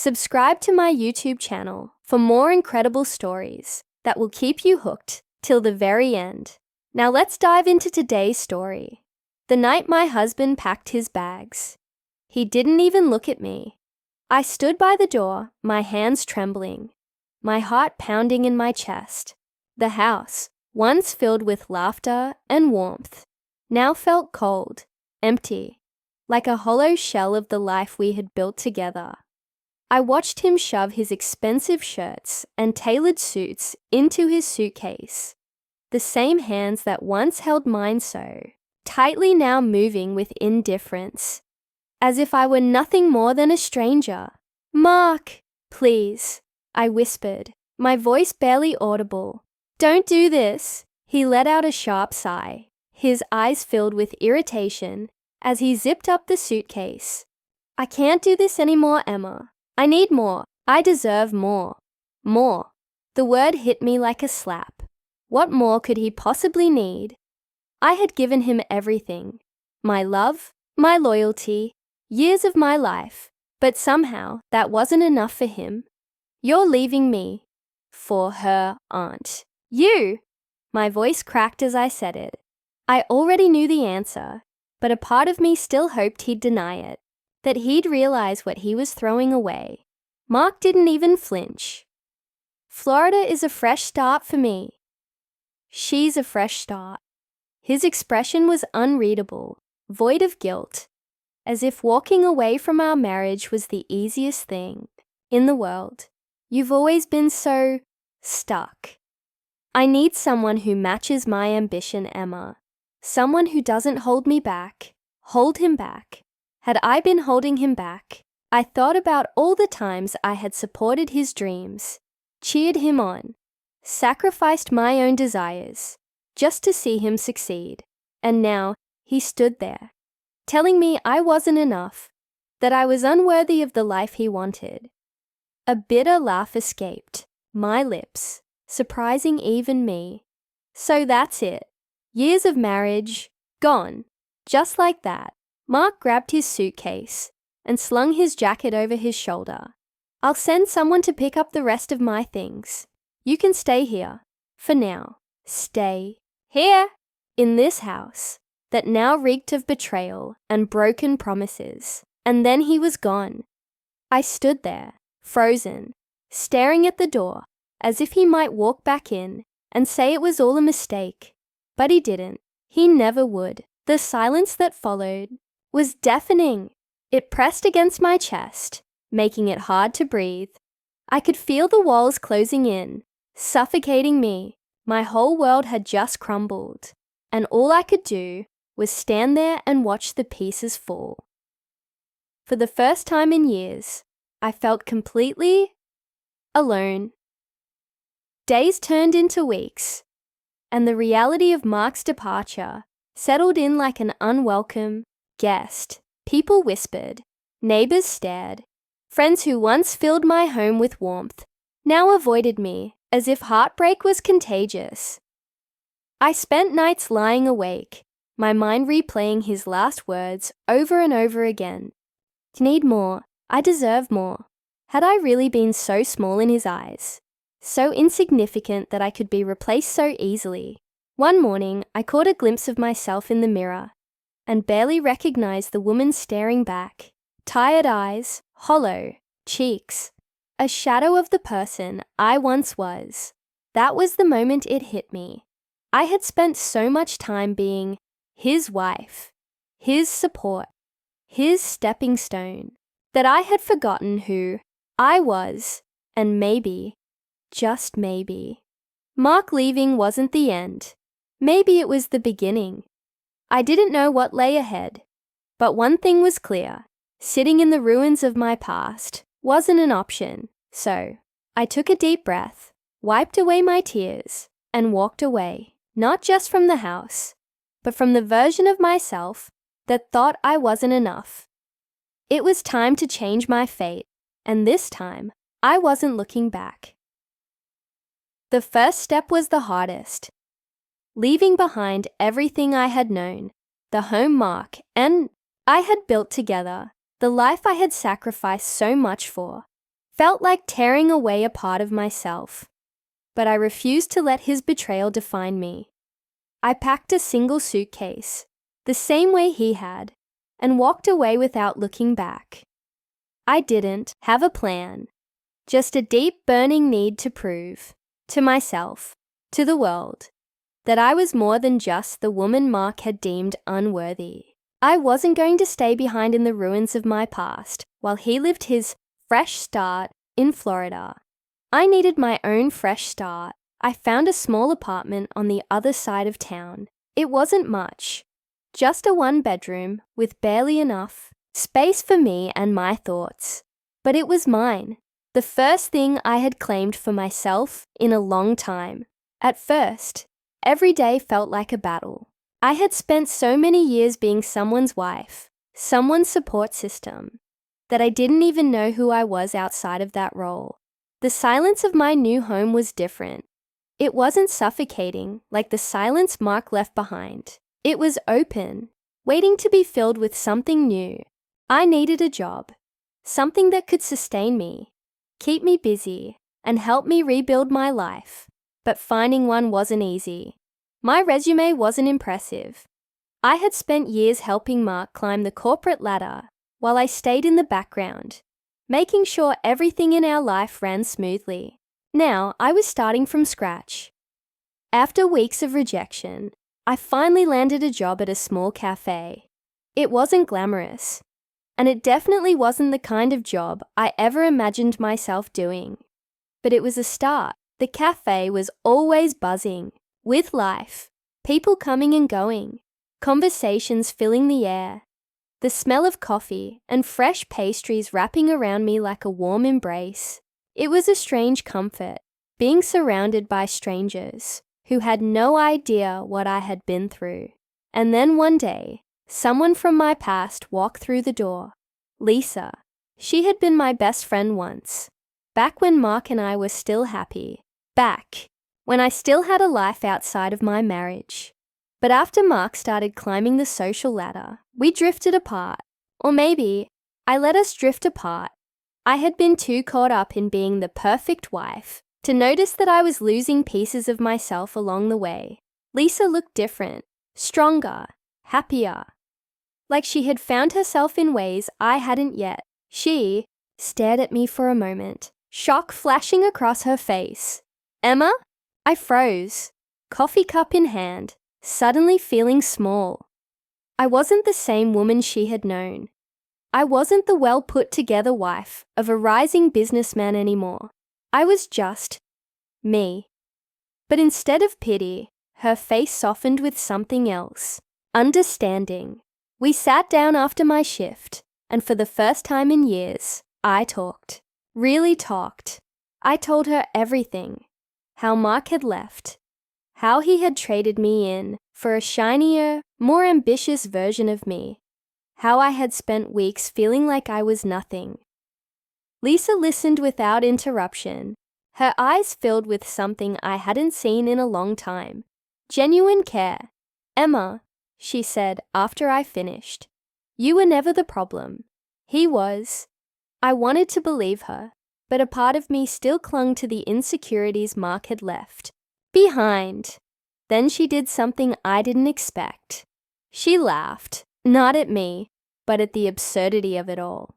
Subscribe to my YouTube channel for more incredible stories that will keep you hooked till the very end. Now let's dive into today's story. The night my husband packed his bags. He didn't even look at me. I stood by the door, my hands trembling, my heart pounding in my chest. The house, once filled with laughter and warmth, now felt cold, empty, like a hollow shell of the life we had built together. I watched him shove his expensive shirts and tailored suits into his suitcase. The same hands that once held mine so tightly now moving with indifference, as if I were nothing more than a stranger. "Mark, please," I whispered, my voice barely audible. "Don't do this." He let out a sharp sigh, his eyes filled with irritation as he zipped up the suitcase. "I can't do this anymore, Emma. I need more. I deserve more. More." The word hit me like a slap. What more could he possibly need? I had given him everything. My love, my loyalty, years of my life. But somehow that wasn't enough for him. "You're leaving me." "For her aunt." "You!" My voice cracked as I said it. I already knew the answer, but a part of me still hoped he'd deny it, that he'd realize what he was throwing away. Mark didn't even flinch. "Florida is a fresh start for me." "She's a fresh start." His expression was unreadable, void of guilt, as if walking away from our marriage was the easiest thing in the world. "You've always been so stuck." "I need someone who matches my ambition, Emma. Someone who doesn't hold me back, hold him back." Had I been holding him back? I thought about all the times I had supported his dreams, cheered him on, sacrificed my own desires, just to see him succeed. And now he stood there, telling me I wasn't enough, that I was unworthy of the life he wanted. A bitter laugh escaped my lips, surprising even me. So that's it. Years of marriage, gone, just like that. Mark grabbed his suitcase and slung his jacket over his shoulder. "I'll send someone to pick up the rest of my things. You can stay here, for now." Stay here, in this house that now reeked of betrayal and broken promises. And then he was gone. I stood there, frozen, staring at the door, as if he might walk back in and say it was all a mistake. But he didn't. He never would. The silence that followed was deafening. It pressed against my chest, making it hard to breathe. I could feel the walls closing in, suffocating me. My whole world had just crumbled, and all I could do was stand there and watch the pieces fall. For the first time in years, I felt completely alone. Days turned into weeks, and the reality of Mark's departure settled in like an unwelcome guest. People whispered, neighbors stared, friends who once filled my home with warmth now avoided me as if heartbreak was contagious. I spent nights lying awake, my mind replaying his last words over and over again. "Need more. I deserve more." Had I really been so small in his eyes, so insignificant that I could be replaced so easily? One morning, I caught a glimpse of myself in the mirror and barely recognized the woman staring back. Tired eyes, hollow cheeks, a shadow of the person I once was. That was the moment it hit me. I had spent so much time being his wife, his support, his stepping stone, that I had forgotten who I was, and maybe, just maybe, Mark leaving wasn't the end. Maybe it was the beginning. I didn't know what lay ahead, but one thing was clear. Sitting in the ruins of my past wasn't an option. So I took a deep breath, wiped away my tears, and walked away, not just from the house, but from the version of myself that thought I wasn't enough. It was time to change my fate, and this time, I wasn't looking back. The first step was the hardest. Leaving behind everything I had known, the home Mark and I had built together, the life I had sacrificed so much for. felt like tearing away a part of myself. But I refused to let his betrayal define me. I packed a single suitcase, the same way he had, and walked away without looking back. I didn't have a plan, just a deep burning need to prove, to myself, to the world, that I was more than just the woman Mark had deemed unworthy. I wasn't going to stay behind in the ruins of my past while he lived his fresh start in Florida. I needed my own fresh start. I found a small apartment on the other side of town. It wasn't much, just a one-bedroom with barely enough space for me and my thoughts. But it was mine, the first thing I had claimed for myself in a long time. At first, every day felt like a battle. I had spent so many years being someone's wife, someone's support system, that I didn't even know who I was outside of that role. The silence of my new home was different. It wasn't suffocating like the silence Mark left behind. It was open, waiting to be filled with something new. I needed a job, something that could sustain me, keep me busy, and help me rebuild my life. But finding one wasn't easy. My resume wasn't impressive. I had spent years helping Mark climb the corporate ladder while I stayed in the background, making sure everything in our life ran smoothly. Now I was starting from scratch. After weeks of rejection, I finally landed a job at a small cafe. It wasn't glamorous, and it definitely wasn't the kind of job I ever imagined myself doing. But it was a start. The cafe was always buzzing, with life, people coming and going, conversations filling the air, the smell of coffee and fresh pastries wrapping around me like a warm embrace. It was a strange comfort, being surrounded by strangers who had no idea what I had been through. And then one day, someone from my past walked through the door. Lisa. She had been my best friend once, back when Mark and I were still happy, back when I still had a life outside of my marriage. But after Mark started climbing the social ladder, we drifted apart. Or maybe I let us drift apart. I had been too caught up in being the perfect wife to notice that I was losing pieces of myself along the way. Lisa looked different, stronger, happier, like she had found herself in ways I hadn't yet. She stared at me for a moment, shock flashing across her face. Emma? I froze, coffee cup in hand, suddenly feeling small. I wasn't the same woman she had known. I wasn't the well-put-together wife of a rising businessman anymore. I was just me. But instead of pity, her face softened with something else, understanding. We sat down after my shift, and for the first time in years, I talked. Really talked. I told her everything. How Mark had left, how he had traded me in for a shinier, more ambitious version of me, how I had spent weeks feeling like I was nothing. Lisa listened without interruption, her eyes filled with something I hadn't seen in a long time, genuine care. Emma, she said after I finished, you were never the problem. He was. I wanted to believe her, but a part of me still clung to the insecurities Mark had left behind. Then she did something I didn't expect. She laughed, not at me, but at the absurdity of it all.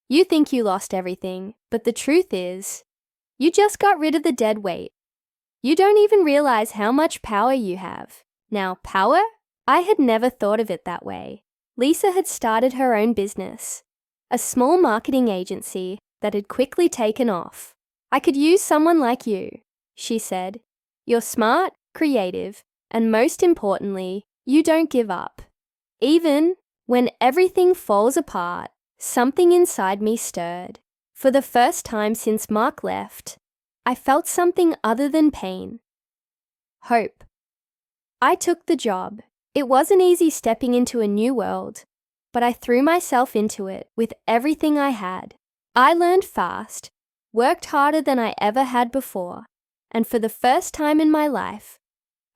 You think you lost everything, but the truth is, you just got rid of the dead weight. You don't even realize how much power you have. Now, power? I had never thought of it that way. Lisa had started her own business, a small marketing agency that had quickly taken off. I could use someone like you, she said. You're smart, creative, and most importantly, you don't give up. Even when everything falls apart, something inside me stirred. For the first time since Mark left, I felt something other than pain. Hope. I took the job. It wasn't easy stepping into a new world, but I threw myself into it with everything I had. I learned fast, worked harder than I ever had before, and for the first time in my life,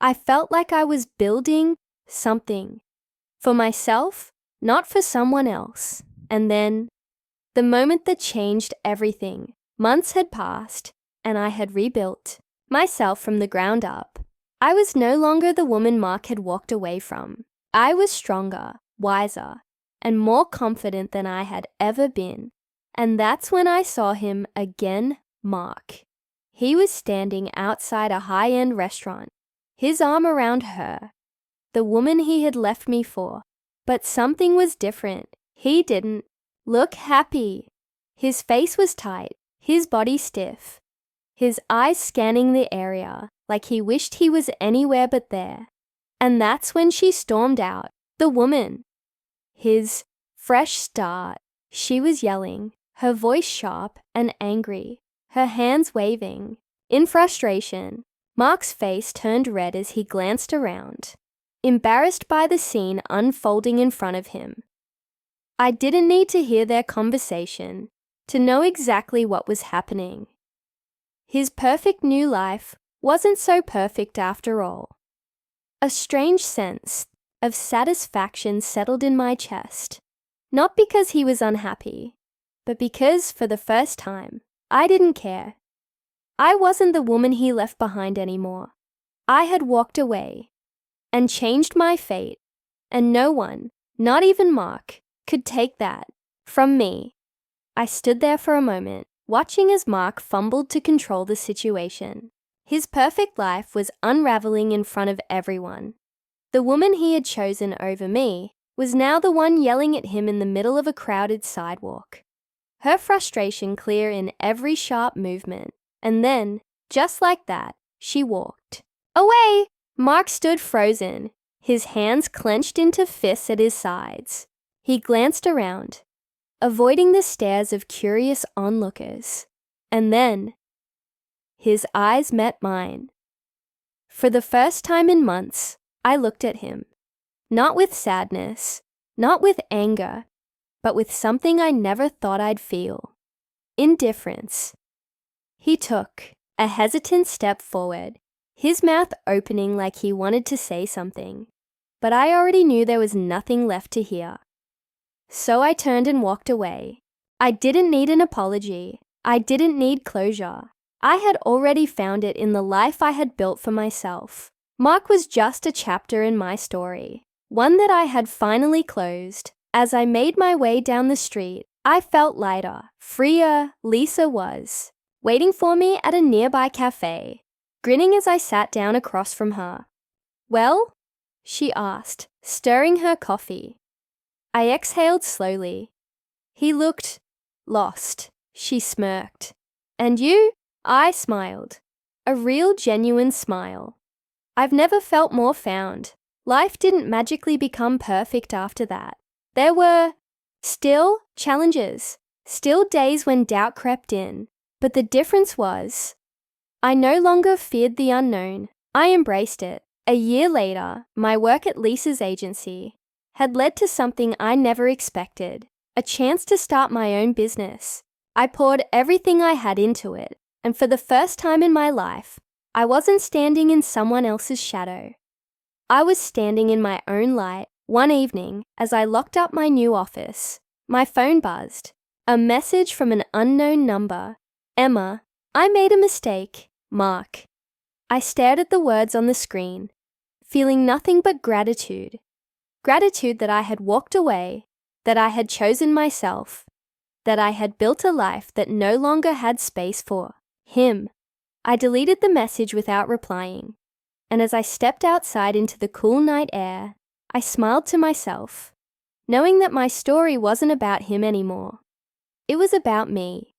I felt like I was building something. For myself, not for someone else. And then, the moment that changed everything. Months had passed, and I had rebuilt myself from the ground up. I was no longer the woman Mark had walked away from. I was stronger, wiser, and more confident than I had ever been. And that's when I saw him again, Mark. He was standing outside a high-end restaurant, his arm around her, the woman he had left me for. But something was different. He didn't look happy. His face was tight, his body stiff, his eyes scanning the area like he wished he was anywhere but there. And that's when she stormed out, the woman. His fresh start. She was yelling, her voice sharp and angry, her hands waving. In frustration, Mark's face turned red as he glanced around, embarrassed by the scene unfolding in front of him. I didn't need to hear their conversation to know exactly what was happening. His perfect new life wasn't so perfect after all. A strange sense of satisfaction settled in my chest, not because he was unhappy, but because, for the first time, I didn't care. I wasn't the woman he left behind anymore. I had walked away and changed my fate, and no one, not even Mark, could take that from me. I stood there for a moment, watching as Mark fumbled to control the situation. His perfect life was unraveling in front of everyone. The woman he had chosen over me was now the one yelling at him in the middle of a crowded sidewalk, her frustration clear in every sharp movement. And then, just like that, she walked away. Mark stood frozen, his hands clenched into fists at his sides. He glanced around, avoiding the stares of curious onlookers. And then, his eyes met mine. For the first time in months, I looked at him, not with sadness, not with anger, but with something I never thought I'd feel: indifference. He took a hesitant step forward, his mouth opening like he wanted to say something, but I already knew there was nothing left to hear. So I turned and walked away. I didn't need an apology. I didn't need closure. I had already found it in the life I had built for myself. Mark was just a chapter in my story, one that I had finally closed. As I made my way down the street, I felt lighter, freer. Lisa was waiting for me at a nearby cafe, grinning as I sat down across from her. "Well?" she asked, stirring her coffee. I exhaled slowly. "He looked lost," she smirked. "And you?" I smiled. A real, genuine smile. I've never felt more found. Life didn't magically become perfect after that. There were still challenges, still days when doubt crept in. But the difference was, I no longer feared the unknown. I embraced it. A year later, my work at Lisa's agency had led to something I never expected: a chance to start my own business. I poured everything I had into it, and for the first time in my life, I wasn't standing in someone else's shadow. I was standing in my own light. One evening, as I locked up my new office, my phone buzzed. A message from an unknown number. "Emma, I made a mistake. Mark." I stared at the words on the screen, feeling nothing but gratitude. Gratitude that I had walked away, that I had chosen myself, that I had built a life that no longer had space for him. I deleted the message without replying, and as I stepped outside into the cool night air, I smiled to myself, knowing that my story wasn't about him anymore. It was about me.